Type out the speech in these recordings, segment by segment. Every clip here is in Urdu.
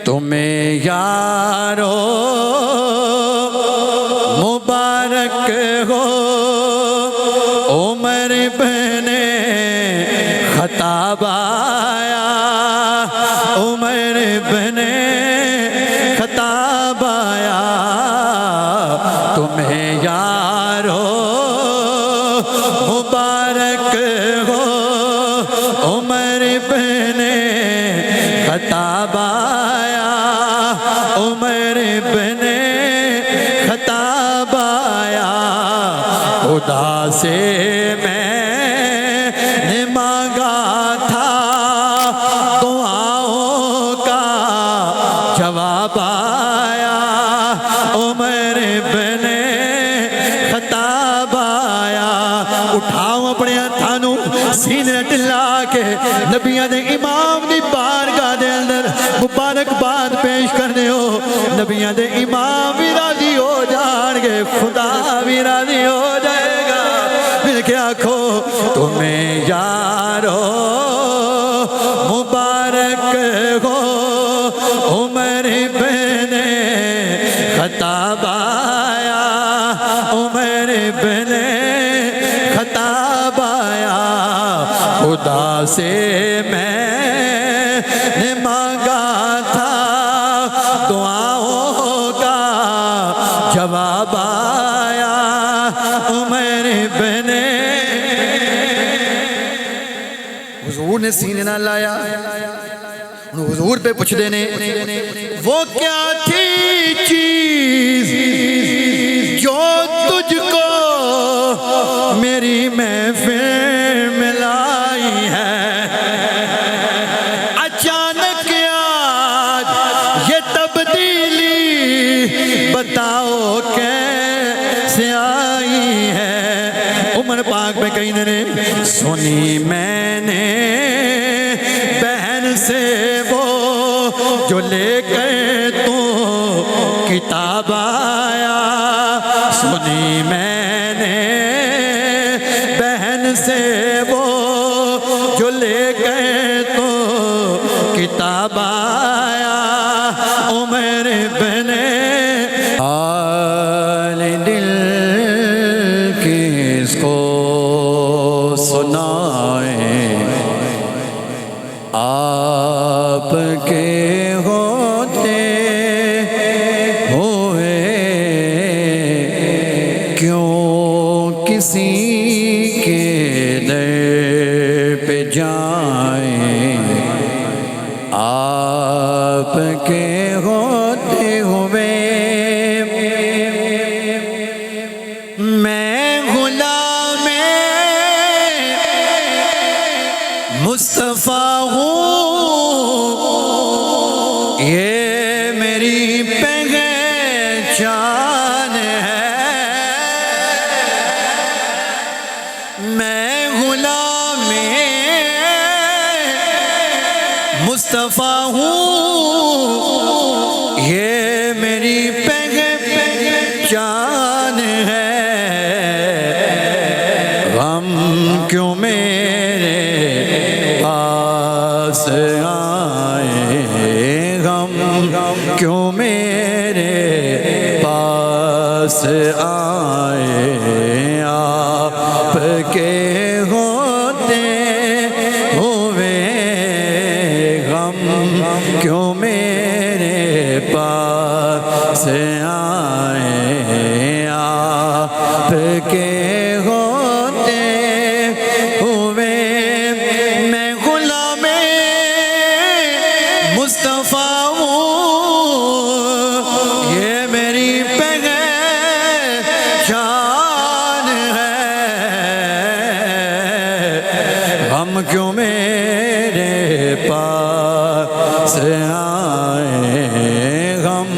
تمہیں یارو مبارک ہو عمر بن خطاب آیا عمر بن خطاب آیا تمہیں یارو مبارک ہو عمر بن خطاب آیا عمر بن خطاب آیا خدا سے میں نے مانگا تھا دعاؤں کا جواب آیا عمر بن خطاب آیا اٹھاؤ اپنے ہتھانوں سینے ٹلا کے نبیاں دے امام دی بارگاہ دے اندر مبارکباد پیش کرنے ہو نبیاں دے امام بھی راضی ہو جان گے خدا بھی راضی ہو جائے گا مل کے آنکھو تمہیں یارو مبارک ہو عمر بن خطاب آیا عمر بن خطاب آیا خدا سے میں نے مانگا تھا دعاؤں کا جواب آیا عمر بن حضور نے سینے نہ لایا حضور پہ پوچھ دینے وہ کیا تھی چیز جو تجھ کو میری محفل میں لائی ہے اچانک آج یہ تبدیلی بتاؤ کیسے آئی ہے عمر پاک میں کہیں نے سنی میں نے بہن سے وہ جو لے کر تو کتاب آیا سنی میں نے بہن سے وہ جو لے کر تو کتاب آیا عمر بن حال دل کس کو سنائے آپ کے ہوتے ہوئے کیوں کسی کے در پہ جائیں آپ کے ہوتے ہوئے میں غلام مصطفیٰ ہوں یہ میری پہچان ہے میں غلام مصطفیٰ ہوں یہ میری پہچان ہے غم کیوں میرے پاس آئے غم کیوں میرے پاس آئے آپ کے ہوتے ہوئے غم کیوں میرے پاس آئے آپ کے ہوتے ہوئے میں غلام مصطفیٰ ہوں یہ میری پہچان ہے غم کیوں میرے پاس آئے غم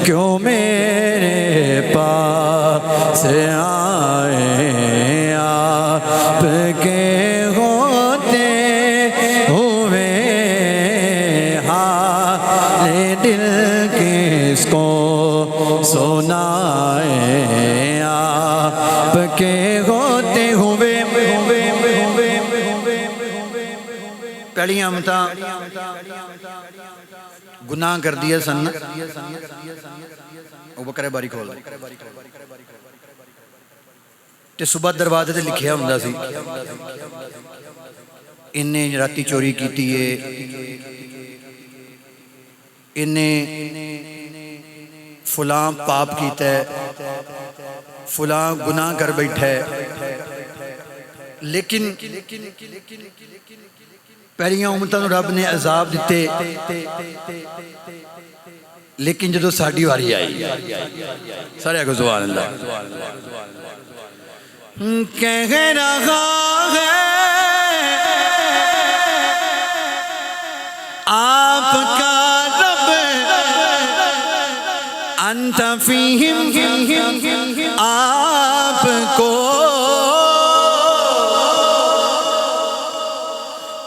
کیوں میرے پاس آئے آپ کے ہوتے ہوئے حال دل کس کو سنائے آپ کے ہوتے ہوئے پہلی امتا گناہ کر دیا سن او بکرے باری کھول تے صبح دروازے تے لکھیا ہوندا سی انہیں راتی چوری کیتی ہے، انہیں فلاں پاپ کیتا ہے، فلاں گناہ کر بیٹھا ہے، لیکن پہلیاں امتاں نوں رب نے عذاب دیتے، لیکن جدو ساڈی واری آئی سارے کو سبحان اللہ کہہ رہا ہے آپ کا رب انت فیہم آپ کو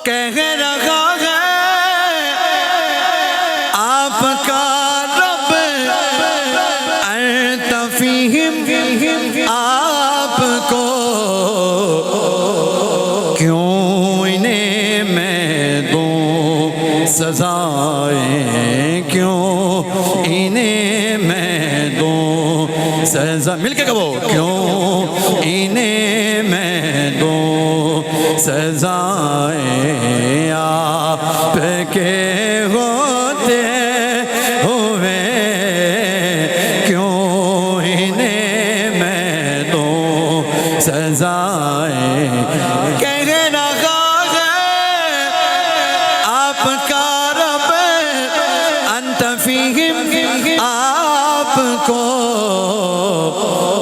کہہ رہا ہے آپ کا رب انت فیہم آپ کو کیوں انہیں میں دوں سزائیں، کیوں انہیں میں دوں سزا، مل کے کہو کیوں انہیں میں دوں سزائیں، آپ کے ہوتے ہوئے کیوں انہیں میں دوں سزائیں، کہہ رہا ہے آپ کا رب انت فیہم آپ کو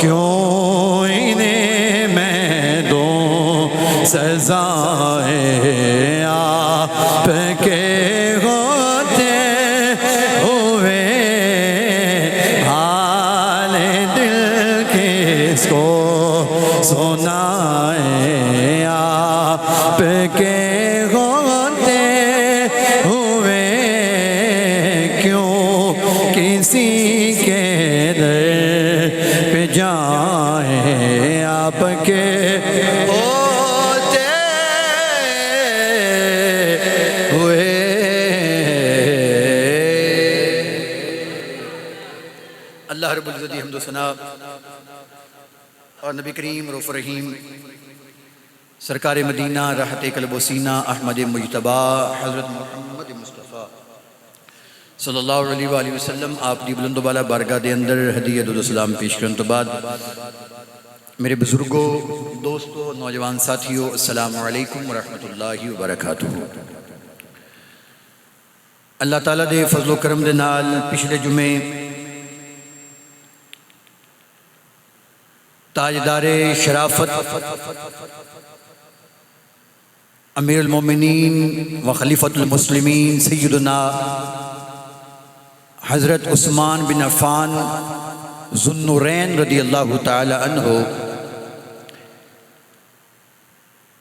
کیوں انہیں میں دوں سزائیں، آپ کے ہوتے ہوئے حال دل کس کو سنائیں، آپ کے ہوتے ہوئے کیوں کسی کے در پہ جائیں، آپ کے ہوتے ہوئے اللہ رب العزت حمد و ثنا اور نبی کریم رؤوف رحیم سرکار مدینہ راحت قلب و سینہ احمد مجتبی حضرت محمد مصطفیٰ صلی اللہ علیہ وآلہ وسلم آپ دی بلند و بالا بارگاہ دے اندر ہدیہ درود و سلام پیش کرن تو بعد میرے بزرگوں، دوستوں، نوجوان ساتھیوں، السلام علیکم ورحمۃ اللہ وبرکاتہ۔ اللہ تعالیٰ دے فضل و کرم دے نال پچھلے جمعے تاجدار شرافت امیر المومنین و خلیفۃ المسلمین سیدنا حضرت عثمان بن عفان ذو النورین رضی اللہ تعالی عنہ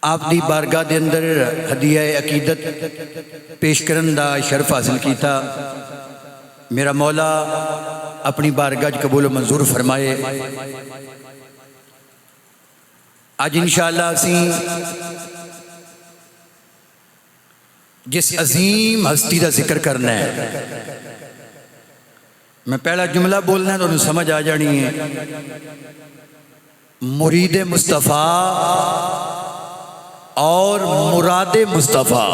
آپ دی بارگاہ دے اندر ہدیہ عقیدت پیش کرن دا شرف حاصل کیتا۔ میرا مولا اپنی بارگاہ قبول و منظور فرمائے۔ آج انشاءاللہ اسی جس عظیم ہستی دا ذکر کرنا ہے، میں پہلا جملہ بولنا ہے تو انہیں سمجھ آ جانی ہے، مرید مصطفیٰ اور مراد مصطفیٰ۔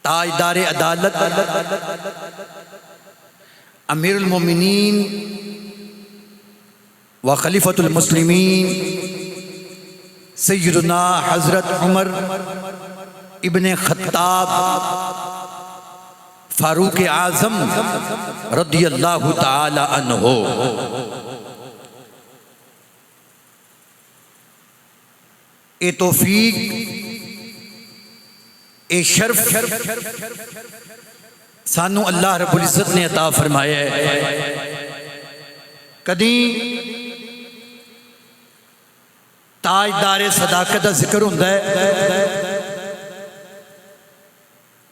تاجدار عدالت امیر المومنین و خلیفۃ المسلمین سیدنا حضرت عمر ابن خطاب فاروق اعظم رضی اللہ تعالی عنہ، اے توفیق، اے شرف سانو اللہ رب العزت نے عطا فرمایا ہے۔ کدی تاجدار صداقت دا ذکر ہوندا ہے،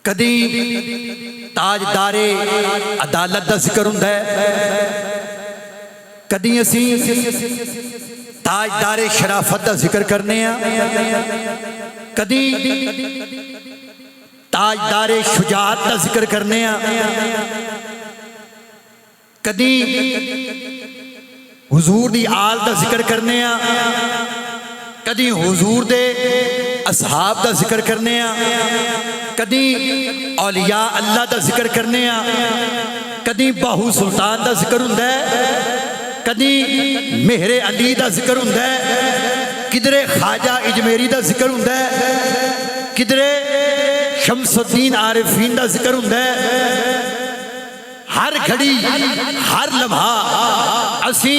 کدی تاجدار عدالت دا ذکر ہوندا ہے، کدی اسی تاجدار شرافت دا ذکر کرنے ہیں، کدی تاجدار شجاعت کا ذکر کرنے کدی حضور دی آل دا ذکر کرنے کدی حضور دے اصحاب دا ذکر کرنے کدی اولیاء اللہ دا ذکر کرنے کدی باہو سلطان دا ذکر ہوندا ہے کدی مہر علی دا ذکر ہوندا ہے کدرے خواجہ اجمیری دا ذکر ہوندا ہے کدرے شمس الدین عارفین دا ذکر ہوندا ہے ہر گھڑی ہر لمحہ اسی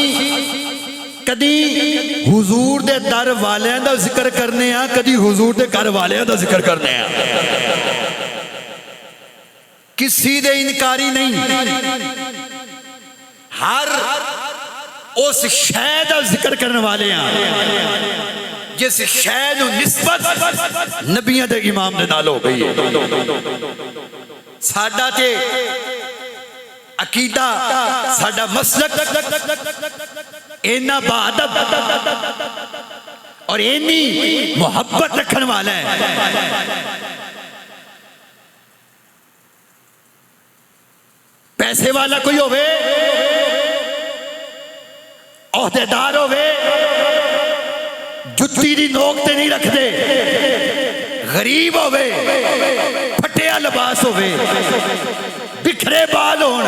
کدی حضور دے در والیاں دا ذکر کرنے کدی حضور دے گھر والیاں دا ذکر کرنے کسی دے انکاری نہیں ہر اس شے دا ذکر کرنے والے ہیں جس شے نو نسبت نبیوں دے امام دے نال ہو گئی ساڈا تے عقیدہ ساڈا مسلک اینا بادب اور اینی محبت رکھن والا ہے پیسے والا کوئی ہوئے عہدیدار ہوئے جتی دی نوک تے نہیں رکھ دے غریب ہوئے پھٹیا لباس ہوئے بکھرے بال ہون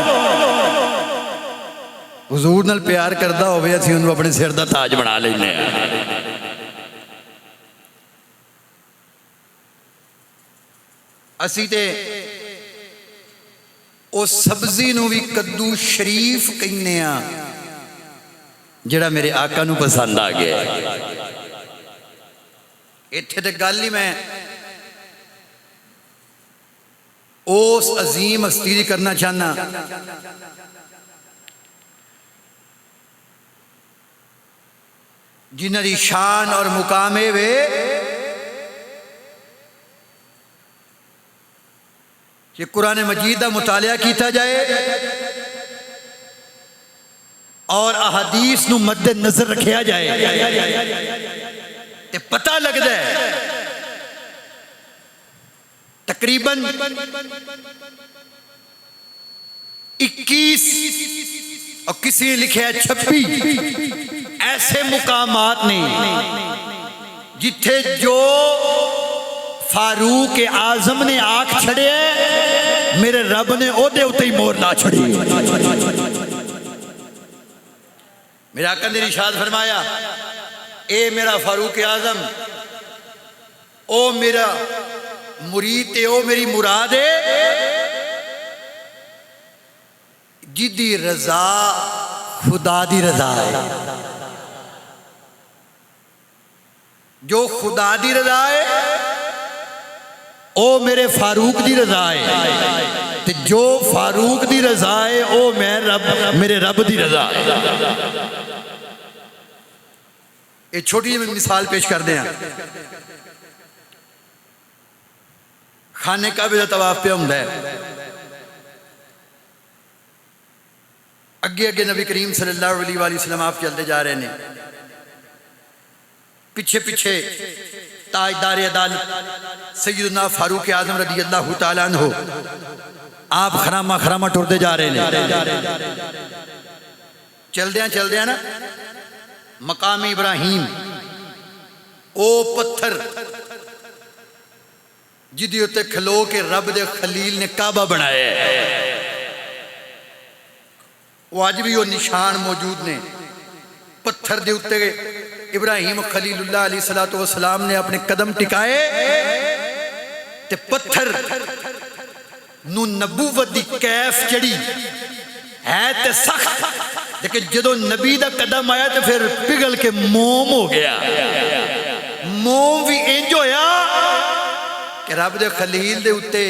حضور نال پیار کردہ ہوئے اسی انہوں اپنے سر دا تاج بنا لینے اسی تے او سبزی نو بھی کدو شریف کہنے جڑا میرے آقا نو پسند آ گیا اتھے تے گل ہی میں اس عظیم ہستی کرنا چاہنا جنہ دی شان اور مقام وے کہ قرآن مجید دا مطالعہ کیتا جائے اور احادیث نو مد نظر رکھیا جائے تے پتہ لگ ہے تقریباً 21 اور کسی نے لکھے 26 ایسے مقامات نہیں جتھے جو فاروق اعظم نے آنکھ چھڑے میرے رب نے او دے اتے ہی مور لا چھڑی میرے آقا نے ارشاد فرمایا اے میرا فاروق اعظم او میرا مرید تے او میری مراد ہے جدی رضا خدا دی رضا ہے جو خدا دی رضا ہے او میرے فاروق دی رضا ہے تے جو فاروق دی رضا ہے او میرے رب دی رضا ہے ایک چھوٹی میں مثال پیش کر دیں خانے کعبے دا طواف پہ ہوندا ہے اگے اگے نبی کریم صلی اللہ علیہ وآلہ وسلم آپ چلتے جا رہے ہیں پیچھے پیچھے تاجدار عدالت سیدنا فاروق اعظم رضی اللہ تعالیٰ عنہ آپ خرامہ خرامہ ٹرتے جا رہے ہیں چل دیاں نا مقام ابراہیم او پتھر جدی ہوتے کھلو کے رب دے خلیل نے کعبہ بنایا ہے وہ آج بھی وہ نشان موجود نے پتھر دے ہوتے ابراہیم خلیل اللہ علیہ السلام نے اپنے قدم ٹکائے تے پتھر نو نبوت دی کیف چڑی ہے تے سخت لیکن جدو نبی دا قدم آیا تو پھر پگھل کے موم ہو گیا موم بھی انج ہویا کہ رب دے خلیل دے اتے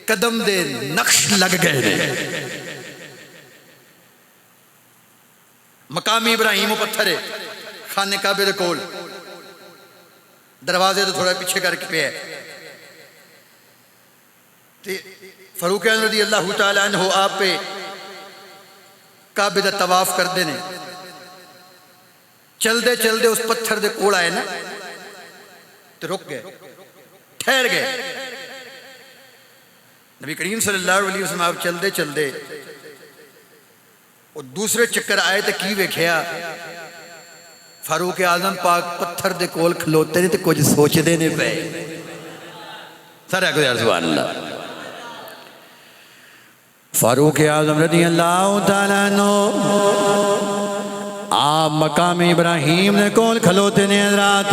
قدم دے نقش لگ گئے دے مقامی ابراہیم و پتھر ہے خانے کعبے دے کول دروازے تو تھوڑا پیچھے کر کے پہ ہے فاروق اعظم رضی اللہ تعالیٰ عنہ آپ پہ کعبے دا طواف کر دینے چل دے اس پتھر دے کول آئے نا تو رک گئے، ٹھہر گئے۔ نبی کریم صلی اللہ علیہ وسلم آپ چلدے چلدے وہ دوسرے چکر آئے تو کی ویکھیا، فاروق اعظم پاک پتھر دے کول کھلوتے نے تو کچھ سوچدے نے پے۔ سارے کو یا سبحان اللہ۔ فاروق اعظم رضی اللہ تعالیٰ عنہ آپ مقام ابراہیم نے کول کھلوتے نے حضرات،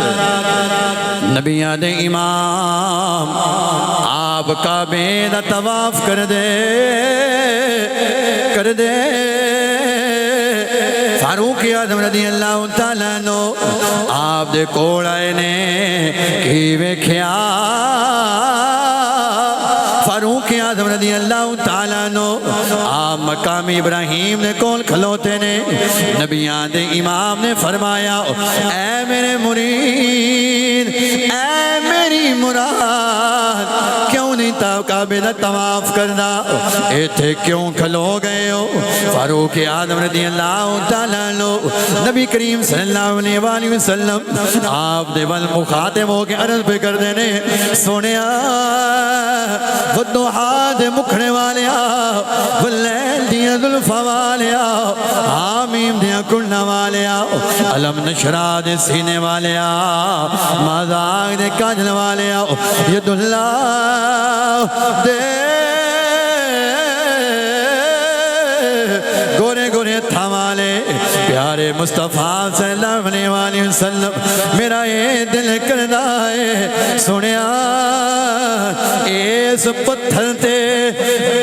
نبیاں دے امام آپ کعبے دا طواف کر دے فاروق اعظم رضی اللہ تعالیٰ عنہ آپ دے کول آئے نے کی ویکھیا، فاروق اعظم رضی اللہ تعالیٰ عنہ آپ مقام ابراہیم نے کول کھلوتے نے، نبیان دے امام نے فرمایا اے میرے مرید، اے میری مراد، کیوں نہیں کعبے دا طواف کرنا، ایتھے کیوں کھلو گئے ہو؟ فاروق اعظم رضی اللہ تعالیٰ عنہ نبی کریم صلی اللہ علیہ وسلم آپ دے ول مخاطب ہو کے عرض پہ کر دینے، سونیا والضحا دے مکھنے والیا، واللیل دیاں ظلفہ والیا، حامیم دیاں کنہ والیا، علم نشرہ دے سینے والیا، مازاق دے کاجل والیا، ید اللہ دے گورے گورے تھا والے پیارے مصطفیٰ صلی اللہ علیہ وسلم، میرا یہ دل کردہ ہے سنیا اس پتھر تے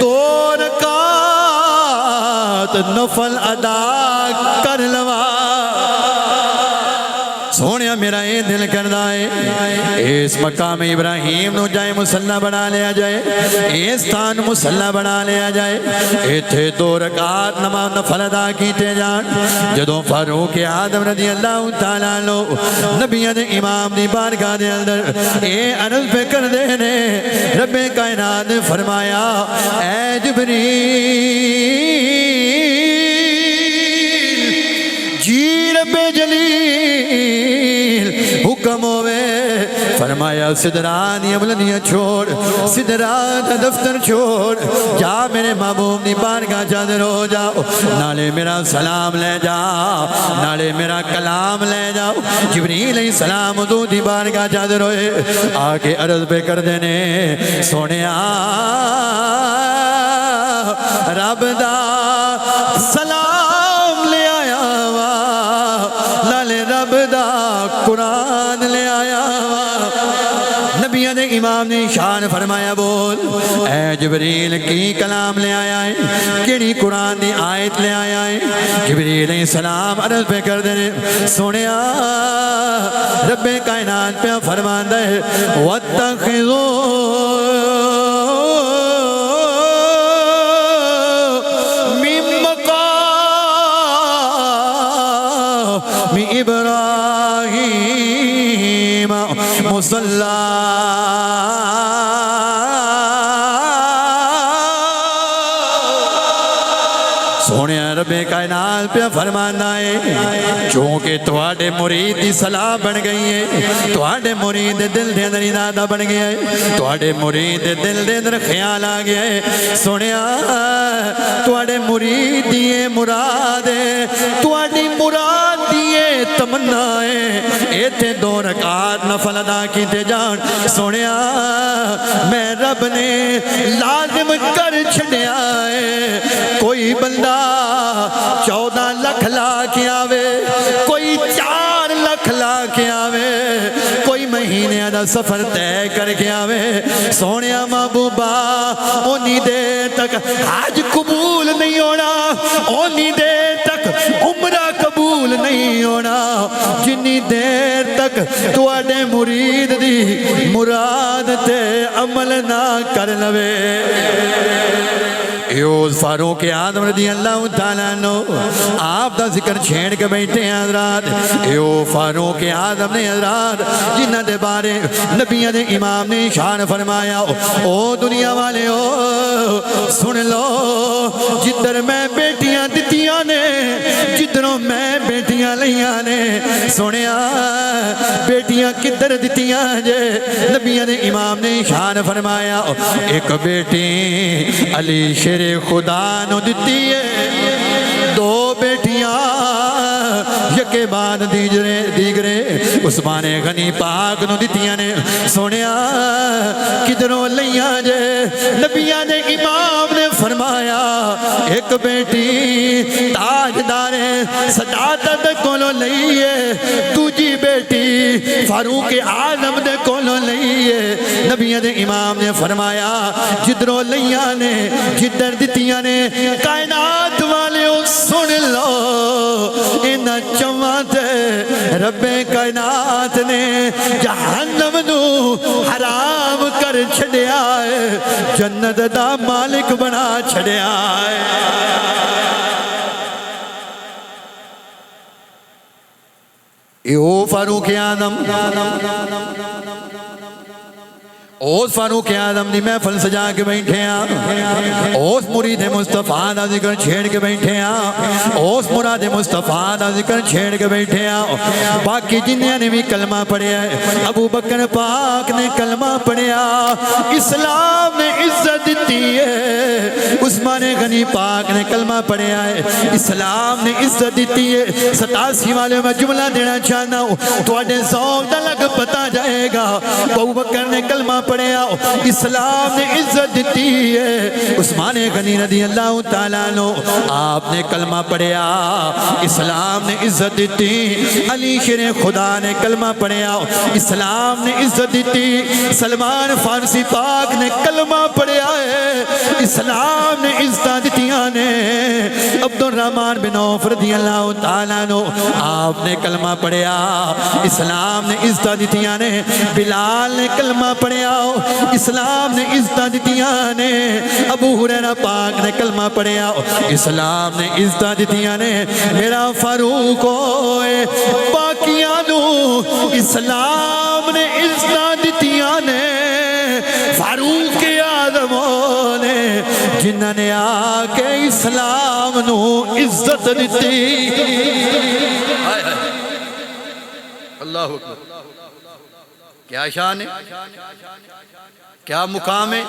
2 رکعت نفل ادا کر لوا، سونیا میرا یہ دل کردہ ہے اس مقام ابراہیم نو جائے مسلح بنا لیا جائے، اس تان مسلح بنا لیا جائے، ایتھے 2 رکعت نماز نفل ادا کیتے جان۔ جدوں فاروق اعظم رضی اللہ تعالیٰ عنہ نبیان دے امام دی بارگاہ دے اندر اے عرض پہ کر دینے، رب کائنات نے فرمایا اے جبریل جی رب جلیل حکم ہوئے، فرمایا سدران یا بلندیاں چھوڑ، سدران دفتر چھوڑ، جا میرے محبوب دی بارگاہ حاضر ہو جاؤ، نالے میرا سلام لے جاؤ، نالے میرا کلام لے جاؤ۔ جبریل علیہ السلام حضور دی بارگاہ حاضر ہوئے، آگے عرض پہ کر دینے، سونیا رب دا سلام لے آیا وا، لالے رب دا قرآن لے آیا وا۔ نبیان دے امام نے شان فرمایا بول اے جبریل کی کلام لے آیا ہے، کیڑی قرآن دی آیت لے آیا ہے؟ جبریل علیہ السلام عرض پہ کر دینے، سنیا رب کائنات پہ فرماندہ ہے وَاتَّخِذُوا مِن مَقَامِ إِبْرَاهِيمَ مُصَلَّى سونے رب کائنات پہ فرمانا ہے چونکہ تواڈے مرید دی صلاح بن گئی ہے، تواڈے مرید دل دے اندر ارادہ بن گیا ہے، تواڈے مرید دل دے اندر خیال آ گیا ہے، سونیا تواڈے مرید دیے مراد ہے، تواڈی مراد دیے تمنا ہے، ایتھے 2 رکعت نفل ادا کیتے جان۔ سونیا میں رب نے لازم کر چھڑیا ہے، کوئی بندہ 14 لکھ لا کے آوے، کوئی 4 لکھ لا کے آوے، کوئی مہینے دا سفر طے کر کے آوے، سونیا محبوبہ اونی دیر تک حج قبول نہیں ہونا، اونی دیر تک عمرہ قبول نہیں ہونا جنی دیر تک تواڈے مرید دی مراد تے عمل نہ کر لوے۔ یوز فاروق اعظم رضی اللہ تعالیٰ عنہ آپ دا ذکر چھیڑ کے بیٹھے ہیں حضرات، یو فاروق اعظم نے حضرات جنہ دے بارے نبیان دے امام نے شان فرمایا، او دنیا والے ہو سن لو، جدر میں بیٹیاں دتیاں نے، جدر جدروں میں بیٹیاں لیاں نے سنیا بیٹیاں کدھر دتیاں جے نبیوں نے امام نے شان فرمایا ایک بیٹی علی شیر خدا نو دتی ہے دو بیٹیاں یکے بعد دیگرے عثمان غنی پاک نو دتیاں نے سنیا کدھروں لیاں جے نبیوں نے امام نے فرمایا ایک بیٹی تاجدار سجادت کولوں لئیے دوجی بیٹی فاروق اعظم دے کولوں لئیے نبیوں نے امام نے فرمایا جدروں لیاں نے جدر دتیاں نے کائنات والے سن لو ان چواں تے رب کائنات نے جہنم نو حرام کر چھڑیا ہے جنت دا مالک بنا چھڑیا ہے فاروق اعظم اوس فاروق اعظم دی محفل سجا کے بیٹھے ہیں اوس مرید مصطفیٰ دا ذکر چھیڑ کے بیٹھے ہیں اوس مراد مصطفیٰ دا ذکر چھیڑ کے بیٹھے ہیں باقی جنیاں نے بھی کلمہ پڑھیا ہے ابو بکر پاک نے کلمہ پڑھیا اسلام نے عزت دیتی ہے عثمان غنی پاک نے کلمہ پڑھیا ہے اسلام نے عزت دیتی ہے 87 والے میں جملہ دینا چاہنا ہوں تو اڈے ذوق دا لگ پتا جائے گا ابو بکر نے کلمہ پڑھیا اسلام نے عزت دیتی ہے عثمان غنی رضی اللہ تعالیٰ عنہ آپ نے کلمہ پڑھیا اسلام نے عزت دیتی علی شیر خدا نے کلمہ پڑھیا اسلام نے عزت دیتی سلمان فارسی پاک نے کلمہ پڑھیا ہے اسلام نے عزت دیتیاں نے عبد الرحمن بن عوف رضی اللہ تعالیٰ عنہ آپ نے کلمہ پڑھیا اسلام نے عزت دیتیاں نے بلال نے کلمہ پڑھیا اسلام نے عزت دیتیاں نے ابو ہریرہ پاک نے کلمہ پڑھیا اسلام نے عزت دیتیاں نے میرا فاروق ہوئے باقیاں نو اسلام نے عزت دیتیاں نے فاروق اعظم نے جنہاں نے آکے اسلام نو عزت دیتی اللہ اکبر کیا شان ہے کیا مقام ہے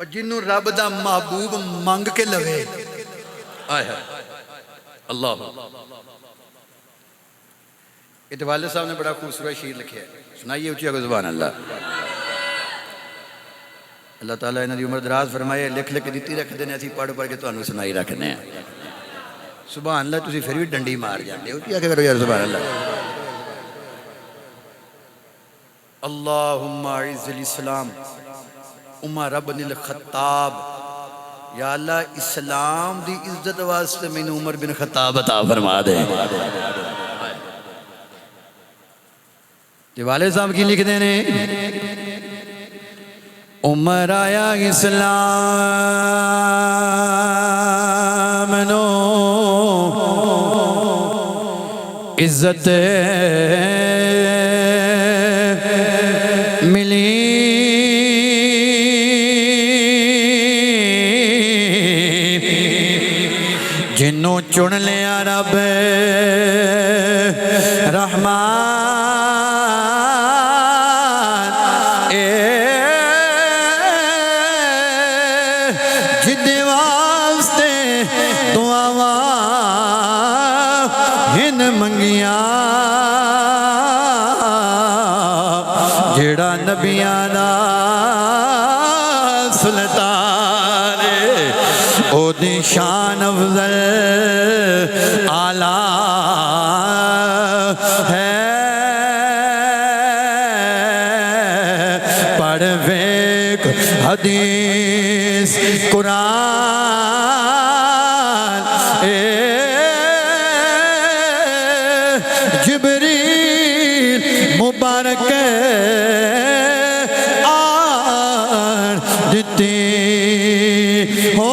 اور جنہوں رب دا محبوب مانگ کے لگے آئے اللہ یہ والد صاحب نے بڑا خوبصورت شعر لکھا ہے سنائیے اچھی اگر زبان اللہ اللہ تعالیٰ انہوں نے عمر دراز فرمائے لکھ لکھ دیتی رکھ دینے ایسی پڑھ پڑھ کے تو انہوں سنائی رکھنے ہیں سبحان اللہ تسی پھر بھی ڈنڈی مار جاندے ہو کیا کہ کرو یار سبحان اللہ اللہم اعز الاسلام عمر بن الخطاب یا اللہ اسلام دی عزت واسطے میں عمر بن خطاب عطا فرما دے تے والد صاحب کی لکھ دینے عمر آیا اسلام نو عزت ملی جنوں چن لیا رب رحمان جدے واسطے دعاواں ہن منگیاں جیڑا نبیاں دا سلطان او دی شان افضل اعلیٰ ہے پڑھ ویک حدیث قرآن جبریل مبارک آن دیتی ہو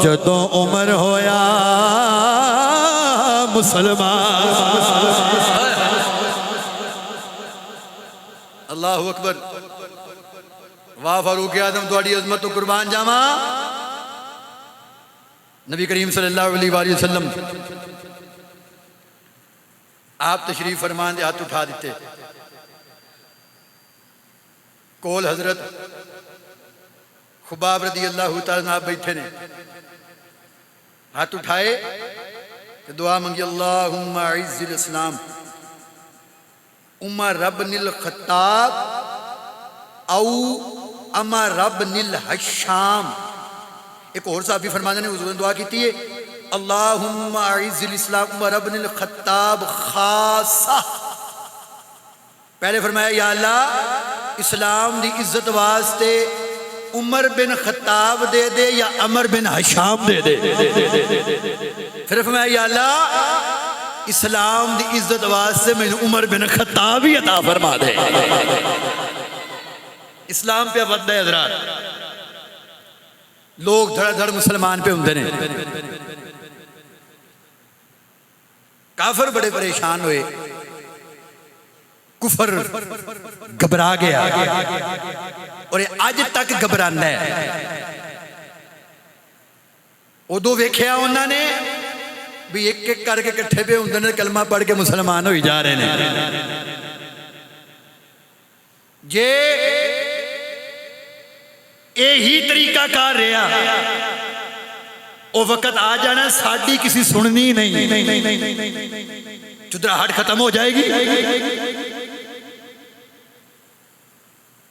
جدوں عمر ہویا مسلمان اللہ اکبر واہ فاروق اعظم تہاڈی عظمت تو قربان جاواں. نبی کریم صلی اللہ علیہ وآلہ وسلم آپ تشریف فرمان دے ہاتھ اٹھا دیتے. کول حضرت خباب رضی اللہ تعالیٰ عنہ بیٹھے نے. ہاتھ اٹھائے تو دعا منگی اللہم اعز الاسلام عمر ابن الخطاب او عمر ابن الحشام. ایک اور صحابی فرمانے نے حضور نے دعا کی ہے اللہم اعز الاسلام عمر ابن الخطاب خاصہ. پہلے فرمایا یا اللہ اسلام دی عزت واسطے عمر بن خطاب دے دے یا عمر بن حشام دے دے. پھر فرمایا یا اللہ اسلام دی عزت واسطے میں عمر بن خطاب ہی عطا فرما دے. اسلام پہ ود ہے حضرات. لوگ دھڑ دھڑ مسلمان پہ ہوندے نے. کافر بڑے پریشان ہوئے. کفر گھبرا گیا اور اج تک گھبرانا ہے. ادو ویکھیا انہوں نے بھی ایک ایک کر کے کٹھے پہ ہوندے نے کلمہ پڑھ کے مسلمان ہوئی جا رہے ہیں. جے یہی طریقہ کار رہا وہ وقت آ جانا ساڑی کسی سننی نہیں. چدراہٹ ختم ہو جائے گی.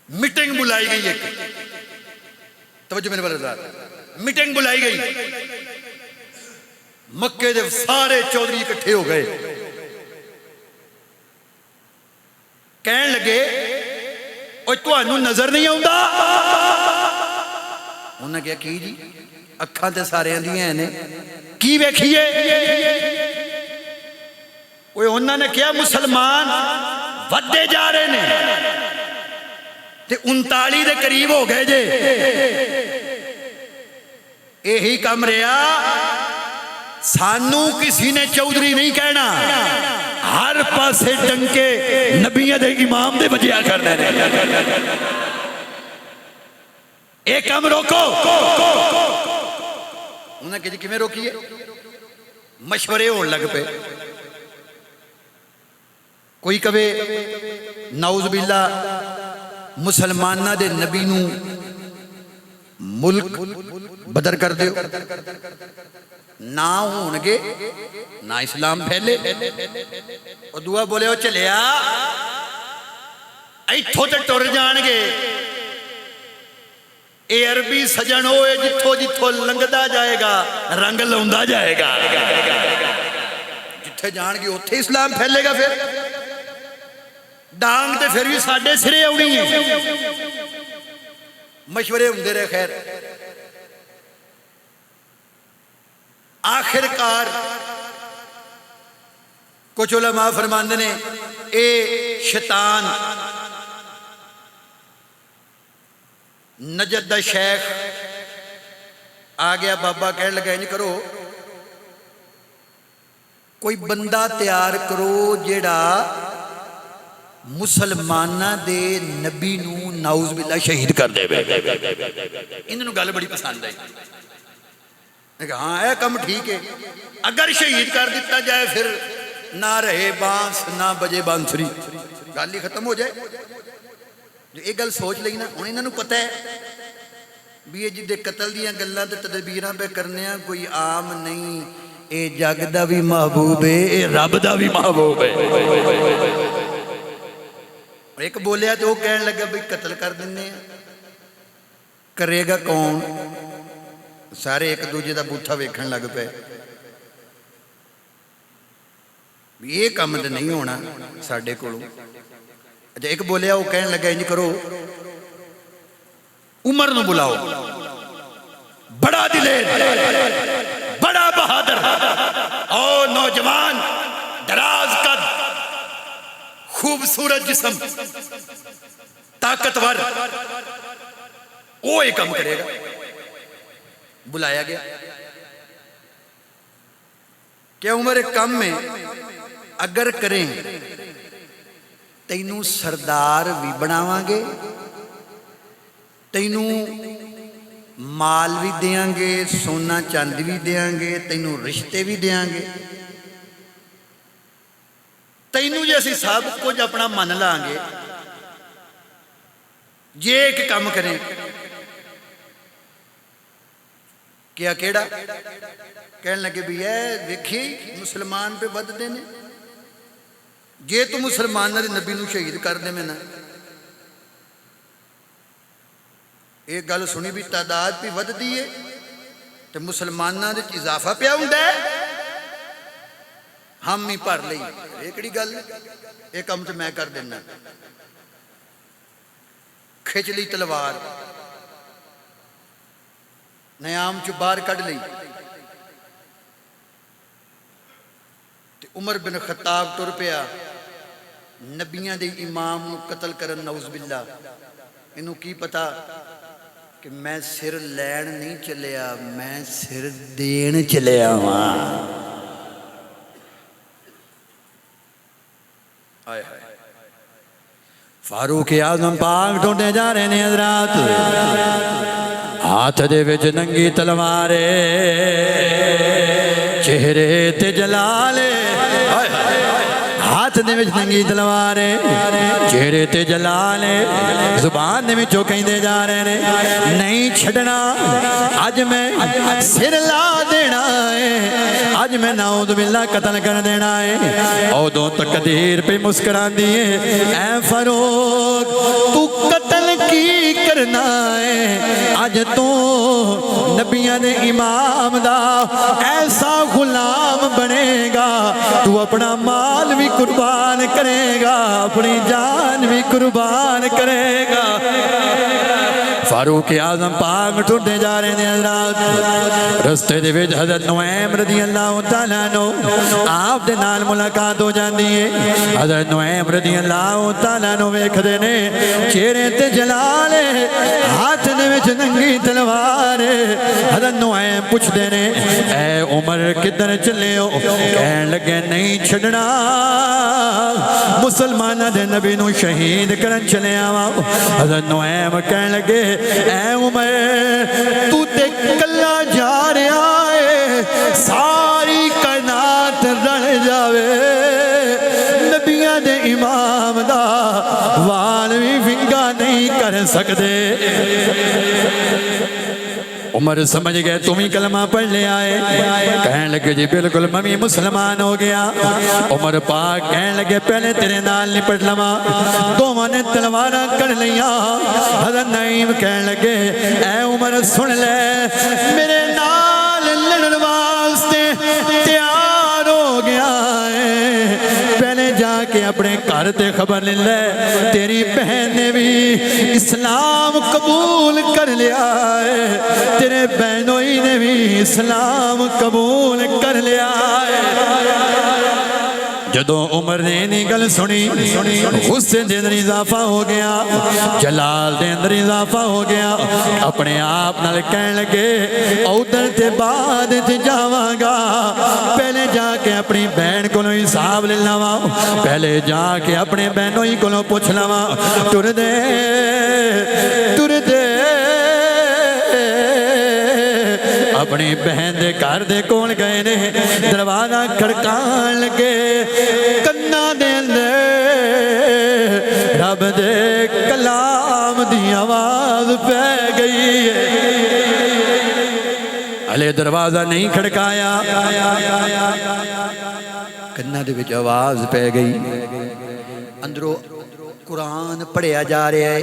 میٹنگ بلائی گئی ایک. توجہ میرے برادر. میٹنگ بلائی گئی. مکے دے سارے چودھری اکٹھے ہو گئے. کہنے لگے اوہ تانوں نظر نہیں آوندا. انہوں نے کہا کی جی اکھاں تے سارے اندیاں نے کی ویکھیے. انہوں نے کہا مسلمان ودے جا رہے ہیں تے 39 دے قریب ہو گئے جے. یہی کم رہا. سانو کسی نے چودھری نہیں کہنا. ہر پاسے ڈنکے نبی دے امام دے بجیا کرنے نے. ایک کم روکو. انہوں نے کہا جی کمیں روکیے. مشورے ہون لگ پہ. کوئی کہے نعوذ باللہ مسلمانہ دے نبی نو ملک بدر کر دیو نہ ہونگے نہ اسلام پھیلے. اور دعا بولے ہو چلیا ایتھو تے ٹر جانگے. اے عربی سجن ہوئے جتھو جتھو لنگدا جائے گا رنگ لوندا جائے گا. جتھے جانگے اتھے اسلام پھیلے گا. پھر ڈانگ تے پھر بھی ساڑھے سرے ہونی ہیں. مشورے ہوندے رہے. خیر آخر کار کچھ علماء فرماندے نے اے شیطان نجد دا شیخ آ گیا. بابا کہنے لگا نہیں کرو کوئی بندہ تیار کرو جیڑا مسلمانہ دے نبی نو نعوذ باللہ شہید کر دے. انہوں گل بڑی پسند ہے. ہاں اے کم ٹھیک ہے. اگر شہید کر دیتا جائے پھر نہ رہے بانس نہ بجے بانسری. گل ہی ختم ہو جائے. جو ایک گل سوچ لئی نا انہوں نے پتہ ہے بھی یہ جدے قتل دیاں گلاں تے تدبیراں پہ کرنے ہیں کوئی عام نہیں. اے جگ دا بھی محبوب ہے اے رب دا بھی محبوب ہے. ایک بولیا تو وہ کہنے لگا بھئی قتل کر دینے ہیں. کرے گا کون. سارے ایک دوجہ دا بوتھا ویکھن لگ پے. یہ کام تے نہیں ہونا ساڈے کولوں. ایک بولیا وہ کہنے لگا انج کرو عمر نو بلاؤ. بڑا دلیر بڑا بہادر اور نوجوان دراز قد خوبصورت جسم طاقتور وہ ایک کام کرے گا. بلایا گیا کہ عمر ایک کام میں اگر کریں تینوں سردار بھی بناواں گے تینوں مال بھی دیاں گے، سونا چاندی بھی دیاں گے، تینوں رشتے بھی دیاں گے، تینوں جے اسی سب کچھ اپنا من لاں گے جے ایک کام کریں۔ کیا کیڑا؟ کہنے لگے بھی ویکھی مسلمان پہ ود دینے، جے تو مسلمان نے نبی نو شہید کر دے میں نا، ایک گل سنی بھی تعداد پہ ود دیئے تو مسلمانہ دے اضافہ پہ ہوندا ہے، ہم ہی پڑھ لئی ایکڑی گل ایک کم تو میں کر دینا، کھچ لی تلوار، نیام چو باہر کڑ لی، عمر بن خطاب ٹر پیا نبیاں دے امام قتل کرن، نعوذ باللہ۔ انہوں کی پتا کہ میں سر لین نہیں چلیا، میں سر دین چلیا ہاں۔ آئے ہائے، فاروق اعظم پاک ٹوٹے جا رہے نے حضرات، ہاتھ دے وچ ننگی تلوارے، چہرے تے جلالے، ہاتھ دے وچ ننگی تلوارے، چہرے تے جلالے، زبان دے وچوں کہندے جا رہے نے نہیں چھڑنا، اج میں سر لا دینا ہے، اج میں نعوذ باللہ قتل کر دینا ہے۔ اودوں تقدیر پہ مسکران دیئے، اے فاروق تو قتل کی کرنا ہے، اج تو نبیاں دے امام دا ایسا غلام بنے گا، تو اپنا مال بھی قربان کرے گا، اپنی جان بھی قربان کرے گا۔ فاروق اعظم پاک ٹھوٹے جا رہے ہیں حضرات، رستے دے وچ حضرت نعیم رضی اللہ تعالیٰ عنہ آپ دے نال ملاقات ہو جاندی ہے۔ حضرت نعیم رضی اللہ تعالیٰ عنہ ویکھ دے نے چہرے تے جلال، ہاتھ دے وچ ننگی تلوار، حضرت نعیم پوچھ دے نے اے عمر کدھر چلے ہو؟ کہن لگے نہیں چھڑنا، مسلمانہ دے نبی نو شہید کرن چلے آواں۔ حضرت نعیم کہن لگے اے عمر تو تے کلا جا رہا ہے، ساری کائنات رل جاوے، نبیاں دے امام دا وال بھی ونگا نہیں کر سکدے۔ عمر سمجھ گئے تم ہی کلمہ پڑھ لے آئے، کہنے لگے جی بالکل ممی مسلمان ہو گیا۔ عمر پاک کہنے لگے پہلے تیرے نال نپٹ لما، دونوں نے تلوارہ کر لیا۔ حضرت نعیم کہنے لگے اے عمر سن لے، میرے نال لڑن واسطے تیار ہو گیا ہے، پہلے جا کے اپنے گھر تے خبر لے لے، تیری بہن نے بھی اسلام قبول کر لیا ہے، تیرے بہنوئی نے بھی اسلام قبول کر لیا ہے۔ جدو عمر نے نہیں گل سنی، غصے دے اندر اضافہ ہو گیا، جلال دے اندر اضافہ ہو گیا، اپنے آپ نال کہنے لگے ادھر تے بعد تے جاواں گا، پہلے جا کے اپنی بہن کو حساب لے لواں، پہلے جا کے اپنے بہنوں ہی کو پوچھ لواں، ٹر دے ٹر دے اپنی بہن دے گھر دے کول گئے نے، دروازہ کھڑکان لگے، کنا دے اندر رب دے کلام دی آواز پہ گئی ہے۔ ہلے دروازہ نہیں کھڑکایا، کنا دے وچ آواز پہ گئی، اندروں قرآن پڑھیا جا رہا ہے۔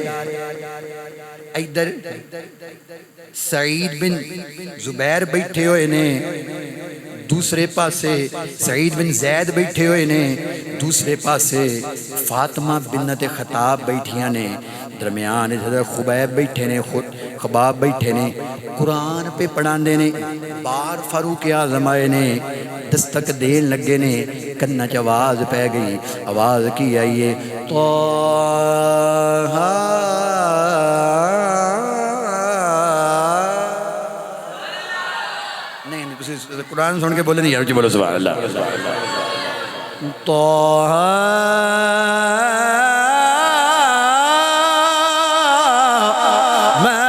ادھر سعید بن زبیر بیٹھے ہوئے نے، دوسرے پاسے سعید بن زید بیٹھے ہوئے نے، دوسرے پاسے فاطمہ بنت خطاب بیٹھیاں نے، درمیان حضرت خبیب بیٹھے نے، خباب بیٹھے نے، قرآن پہ پڑھان دے نے۔ بار فاروق اعظم آئے نے، دستک دین لگے نے، کنہ چ آواز پہ گئی، آواز کی آئیے قرآن سن کے بولے نہیں یار جی بولو سبحان اللہ۔ طه ما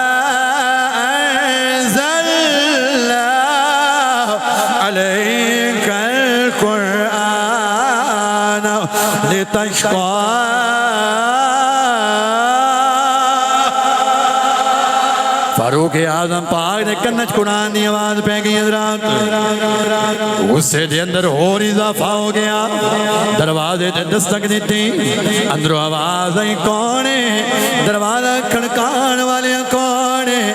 لتشقى فاروق اعظم پاک نے کنچ قرآن دی آواز پہ گئی حضرات غصے دے اندر اور اضافہ ہو گیا دروازے تے دستک دیتی اندروں آواز آئی کون ہے دروازہ کھڑکان والے کون ہے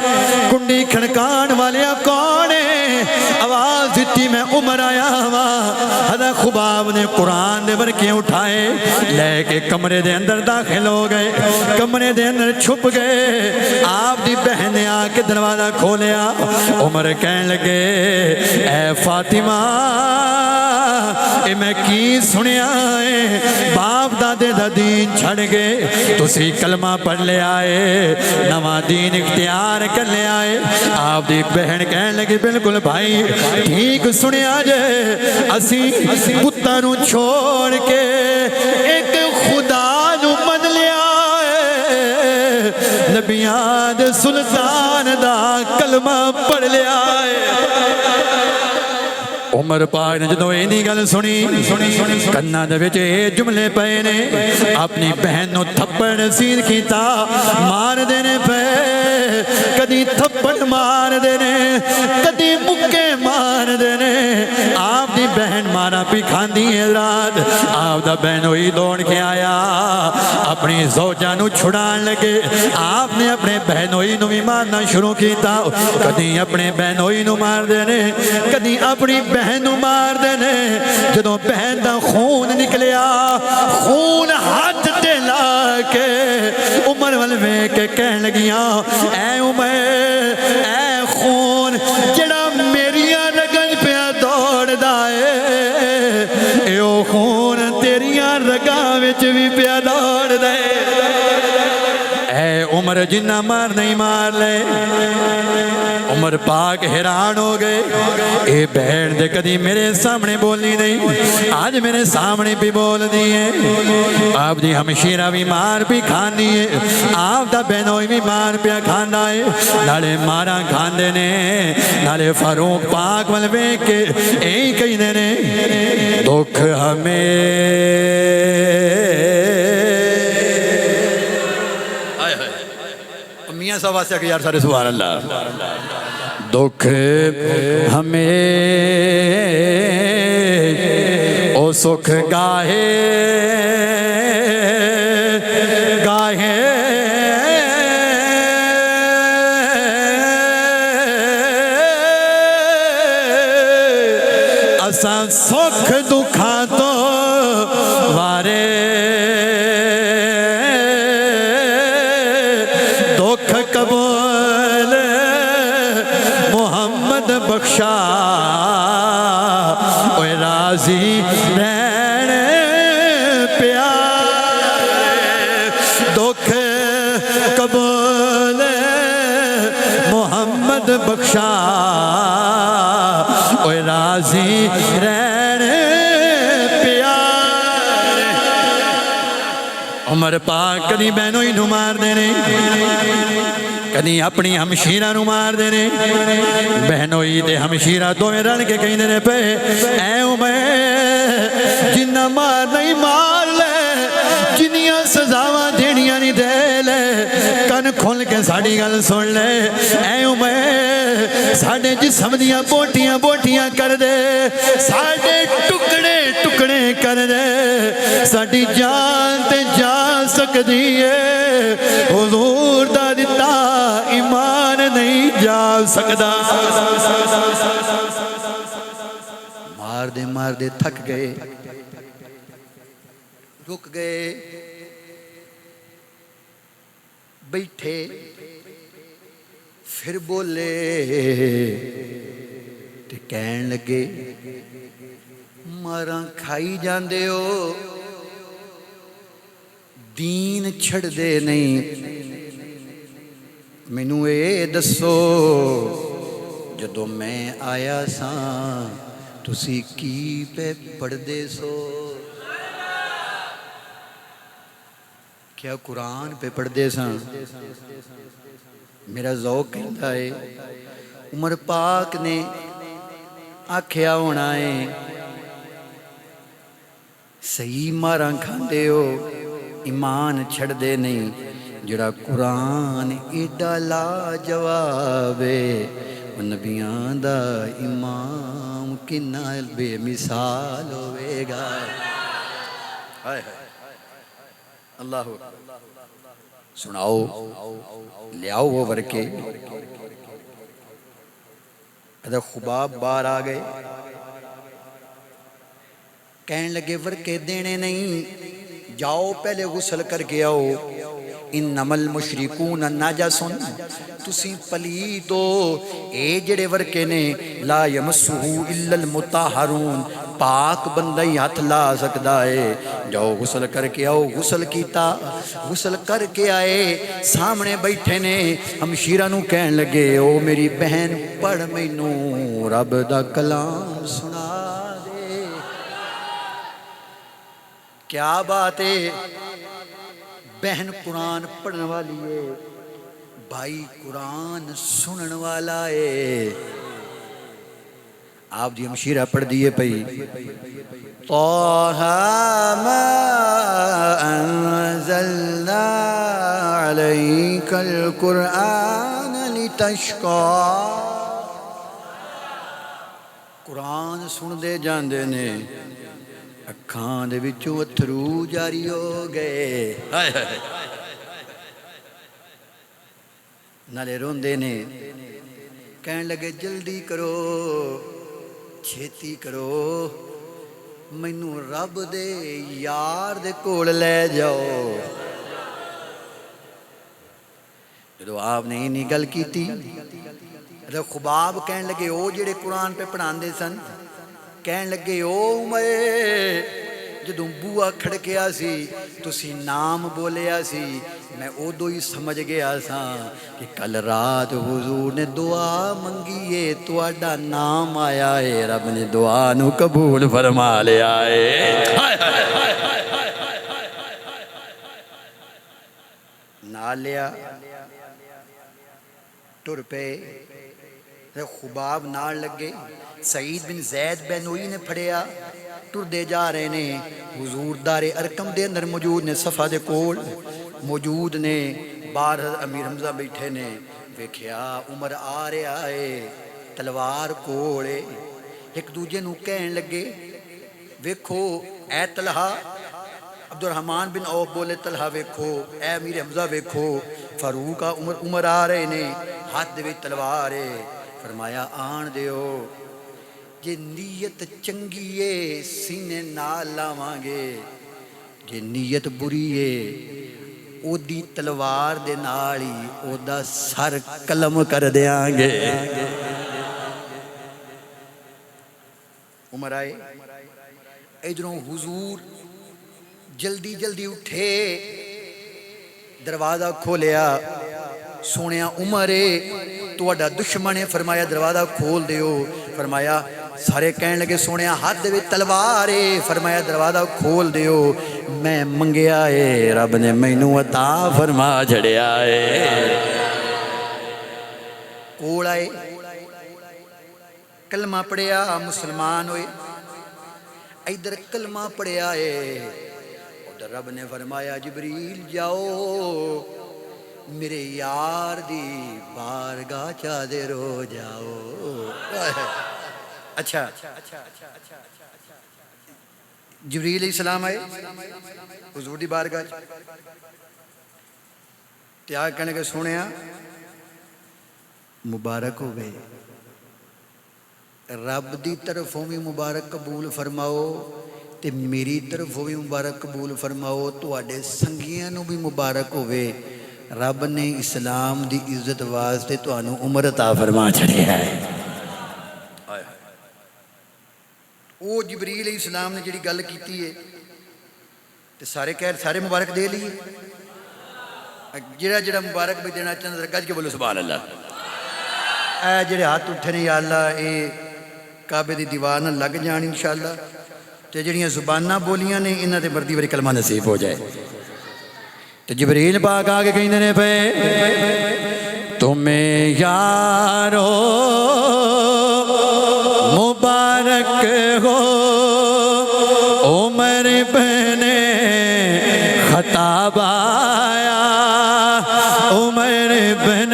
کنڈی کھڑکان والے کون ہے آواز دیتی میں عمر آیا ہوا حضرت خباب نے قرآن دے برکے اٹھائے لے کے کمرے دے اندر داخل ہو گئے کمرے دے اندر چھپ گئے آپ دی بہن نے آ کے دروازہ کھولیا عمر کہنے لگے اے فاطمہ اے میں کی سنیا ہے باپ دادے دا دین چھڑ گئے تسی کلمہ پڑھ لے آئے نواں دین اختیار کر لے آئے آپ دی بہن کہنے لگی بالکل بھائی ٹھیک سنیا جے اسی پتر نو چھوڑ کے ایک خدا نو من لیا نبیاں دے سلطان دا کلمہ پڑھ لیا عمر پاک نے جدوں اینی گل سنی کنا دے وچ اے جملے پئے نے اپنی بہن نو تھپڑ نصیب کیتا مار دینے پے کدی تھپڑ مار دینے کدی مکے مار دینے آپ دی بہن مارا بھی کھاندی ہے رات آپ دا بہن ہوئی دوڑ کے آیا اپنی زوجہ نو چھڑان لگے آپ نے اپنے بہن ہوئی نو بھی مارنا شروع کیتا کدی اپنے بہن ہوئی نو مار دینے کدی اپنی بہن مار دینے جدوں بہن دا خون نکلیا خون ہاتھ تے لا کے عمر والوے کے کہن لگیاں اے عمر اے خون جڑا میریاں رگن پہ دوڑ دائے اے او خون تیریاں رگاں وچ بھی پہ دوڑ دائے اے عمر جنہ مار نہیں مار لے عمر پاک حیران ہو گئے اے بہن دے کدی میرے سامنے بولنی نہیں آج میرے سامنے بھی بول دیئے آپ دی ہمشیرہ بھی مار بھی کھانی ہے آپ دا بہنوئی بھی مار بھی کھانا ہے نالے مارا کھان دینے نالے فاروق پاک ملوے کے ایک کئی دینے دکھ ہمیں میاں صاحب واسطے کہ یار سارے سبحان اللہ دکھ ہمیں او سکھ گاہے گاہے اساں سکھ دکھا تو وارے قبول محمد بخشا اوے راضی رہن پیارے دکھ قبول محمد بخشا اوے راضی رہن پیارے عمر پاک کدی بہنوں ہی نو مار دینے کدی اپنی ہمشیرہ نو مار دینے بہنوئی دے ہمشیرہ دوئے رن کے کہیں دینے پہ اے عمر جنہ مار نہیں مار لے جنیاں سزاواں دینیاں نہیں دے لے کن کھول کے ساڑی گل سن لے اے عمر ساڑے جسم دیاں بوٹیاں بوٹیاں کر دے ساڑے ٹکڑے ٹکڑے کر دے ساڑی جان تے جان سکدی ہے حضور دا دیتا ایمان نہیں جا سکدا مار دے تھک گئے رک گئے بیٹھے پھر بولے تے کہن لگے ماراں کھائی جاندے ہو دین چھڑ دے نہیں مینوں اے دسو جدوں میں آیا ساں تسی کی پہ پڑھ دے سو کیا قرآن پہ پڑھ دے ساں میرا ذوق کہتا ہے عمر پاک نے آکھیا ہونا ہے صحیح ماراں کھاندے ہو ایمان چھڑ دے نہیں جڑا قرآن ایڈا لا جواب ہے وہ نبیاں دا امام کنا بے مثال ہوئے گا ہائے ہائے اللہ سناؤ لیاؤ وہ ورکے ادھر خباب باہر آ گئے کہنے لگے ورکے دینے نہیں جاؤ پہلے غسل کر کے آؤ انما المشرکون نجسن تسی پلید ہو اے جڑے ورکے نے لا یمسہ الا المطہرون پاک بندہ ہی ہاتھ لا سکدا ہے جاؤ غسل کر کے آؤ غسل کیتا غسل کر کے آئے سامنے بیٹھے نے ہمشیرہ نو کہن لگے او میری بہن پڑھ مینوں رب دا کلام سنا دے کیا بات ہے بہن قرآن پڑھنے والی ہے بھائی قرآن سنن والا ہے آپ دی ہمشیرہ پڑھ دیئے پئی طه ما انزلنا عليك القرآن لتشقى قرآن سن دے جاندے نے اکھاں دے وچوں اتھرو جاری ہو گئے نالے روندے نے کہن لگے جلدی کرو چھیتی کرو مینوں رب دے یار دے کول لے جاؤ جدو آپ نے انہی گل کیتی خباب کہن لگے او جڑے قرآن پہ پڑھان دے سن کہن لگے او عمرے جدوں بوا کھڑکیا سی تسی نام بولیا سی میں ادو ہی سمجھ گیا سا کہ کل رات حضور نے دعا منگی ہے تواڈا نام آیا ہے رب نے دعا نو قبول فرما لیا ہے نہ لیا ٹر پے خباب نال لگے سعید بن زید بینوئی نے پھڑیا ٹر دے جا رہے نے حضور دار ارکم دے اندر موجود نے صفا دے کول موجود نے باہر امیر حمزہ بیٹھے نے ویکھیا عمر آ رہا ہے تلوار کوڑے ایک دوجے نو کہن لگے ویکھو اے طلحہ عبد الرحمن بن عوف بولے طلحہ ویکھو اے امیر حمزہ ویکھو فاروق عمر آ رہے نے ہاتھ دے وچ تلوار ہے فرمایا آن دیو جے نیت چنگی ہے سینے نال لاواں گے جے نیت بری ہے او دی تلوار دے نال ہی او دا سر قلم کر دیاں گے عمر آئے ادھروں حضور جلدی جلدی اٹھے دروازہ کھولیا سونیا عمر تواڈا دشمن ہے فرمایا دروازہ کھول دیو فرمایا سارے کہنے لگے سونیا ہاتھ دے وچ تلوار ہے فرمایا دروازہ کھول دیو میں منگیا ہے رب نے مینوں عطا فرما چھڑیا ہے کول آئے کلمہ پڑھیا مسلمان ہوئے ادھر کلمہ پڑھیا ہے ادھر رب نے فرمایا جبریل جاؤ میرے یار دی بارگاہ چادر ہو جاؤ اچھا جبریل علیہ السلام آئے حضور دی بارگاہ تیار کرنے کے سنیا مبارک ہو گئے رب دی طرفوں بھی مبارک قبول فرماؤ تے میری طرفوں بھی مبارک قبول فرماؤ تواڈے سنگیاں نو بھی مبارک ہوئے رب نے اسلام دی عزت واسطے تانوں عمر عطا فرما چھڑیا ہے وہ جبریل علیہ السلام نے جڑی گل کیتی ہے تے سارے مبارک دے لیے جڑا مبارک بھی دینا چاہتا گج کے بولو سبحان اللہ اے جڑے ہاتھ اٹھے نے یا اللہ اے کعبے دی دیوار نہ لگ جان انشاءاللہ تے جڑیاں زباناں بولیاں نے انہاں تے مردی واری کلمہ نصیب ہو جائے تے جبریل پاک آگے کہندے نے پے تمہیں یارو مبارک ہو عمر بن خطاب آیا عمر بن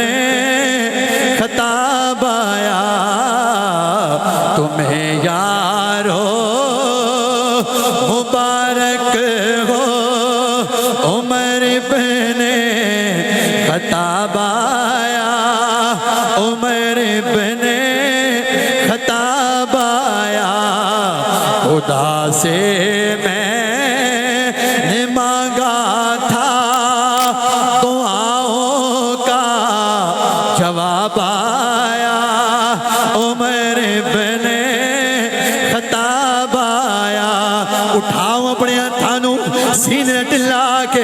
خطاب آیا تمہیں یارو مبارک ہو عمر بن خطاب آیا عمر بن خطاب آیا خدا سے میں نے مانگا تھا دعاؤں کا جواب آیا عمر بن خطاب آیا اٹھاؤ اپنے ہاتھوں سینے ٹلا کے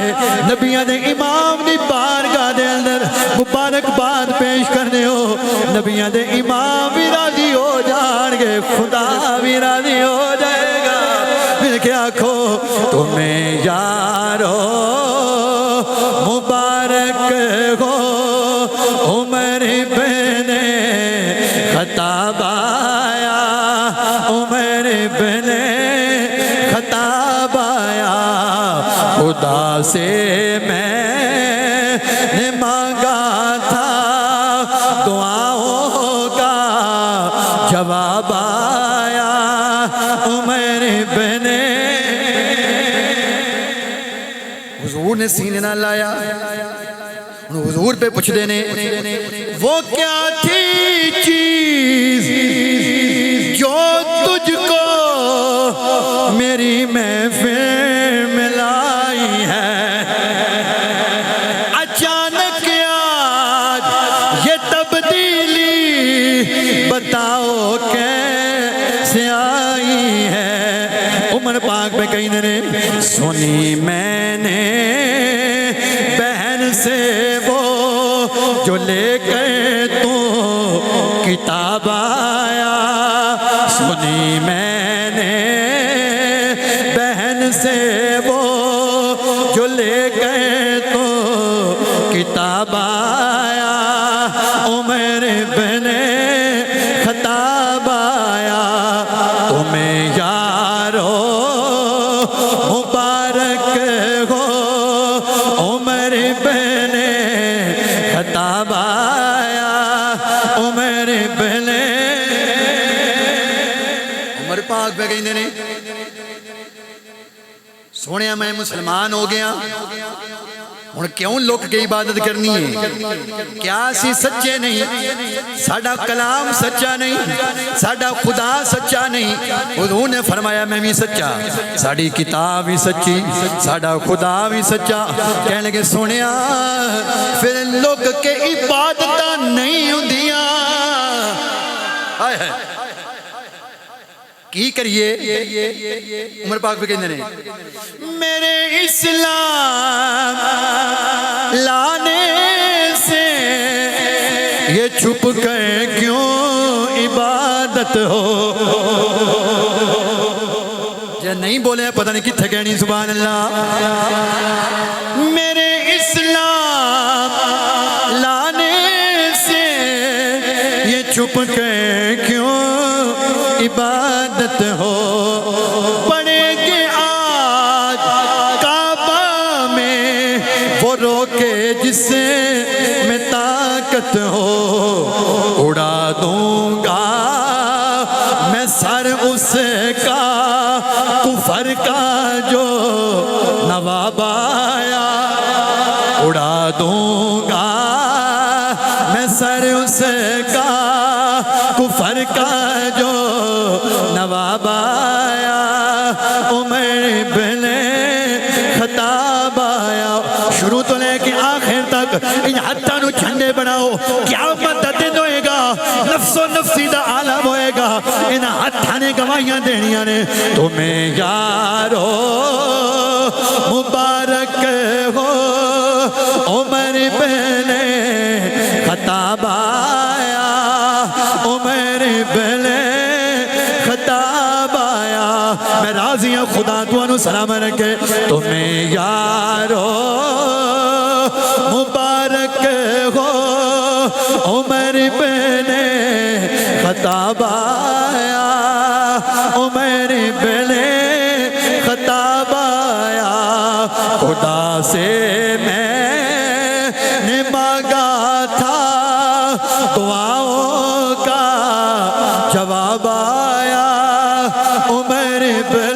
نبیاں دے امام دی بارگاہ دے اندر مبارکباد پیش کرنے ہو نبیاں دے امام بھی راضی ہو جان گے خدا بھی راضی ہو جائے گا مل کے آکھو تمہیں یارو مبارک ہو عمر بن خطاب آیا عمر بن خطاب آیا خدا سے میں نے مانگا تھا دعاؤں کا جواب آیا عمر بن حضور نے سینے نہ لایا حضور پہ پوچھ دینے وہ کیا تھی چیز جو تجھ کو میری محفل میں لائی ہے اچانک آج یہ تبدیلی بتاؤ کیسے آئی ہے عمر پاک پہ کہیں نے سنی میں نے بہن سے وہ جو لے گئے تو کتاب آیا سنی میں نے بہن سے وہ جو لے گئے تو کتاب آیا عمر بن خطاب آیا تمہیں یارو مبارک ہو عمر بن خطاب آیا عمر بن عمر پاک پہ کہیں نے سونے میں مسلمان ہو گیا ہن کیوں لک کے عبادت کرنی ہے کیا اسی سچے نہیں ساڈا کلام سچا نہیں ساڈا خدا سچا نہیں حضور نے فرمایا میں بھی سچا ساڈی کتاب بھی سچی ساڈا خدا بھی سچا کہنے لگے سنیا پھر لک کے عبادت نہیں ہوندیاں ہائے ہائے کی کریے عمر پاک پہ کہنے میرے اسلام لانے سے یہ چھپ کر کیوں عبادت ہو جے نہیں بولے پتہ نہیں کتھے کہنی سبحان اللہ میرے اسلام لانے سے یہ چھپ کر کیوں عبادت ہو پڑے گے آج کعبہ میں وہ روکے جس میں طاقت ہو اڑا دوں گا میں سر اس کا کفر کا جو نواب آیا اڑا دوں گا میں سر اس کا کفر کا جو نواب آیا عمر بن خطاب آیا شروع تو لے کے آخر تک ان ہتھاں نو جھنڈے بناؤ قیامت دا دن ہوئے گا نفس و نفسی دا عالم ہوئے گا ان ہتھاں نے گواہیاں دینیاں نے تمہیں یارو مبارک ہو عمر بن خطاب آیا عمر بن خطاب آیا میں راضی ہوں خدا تو سلام رکھے تمہیں یارو مبارک ہو عمر بن خطاب آیا عمر بن خطاب آیا سے میں نے مانگا تھا دعاؤں کا جواب آیا عمر بن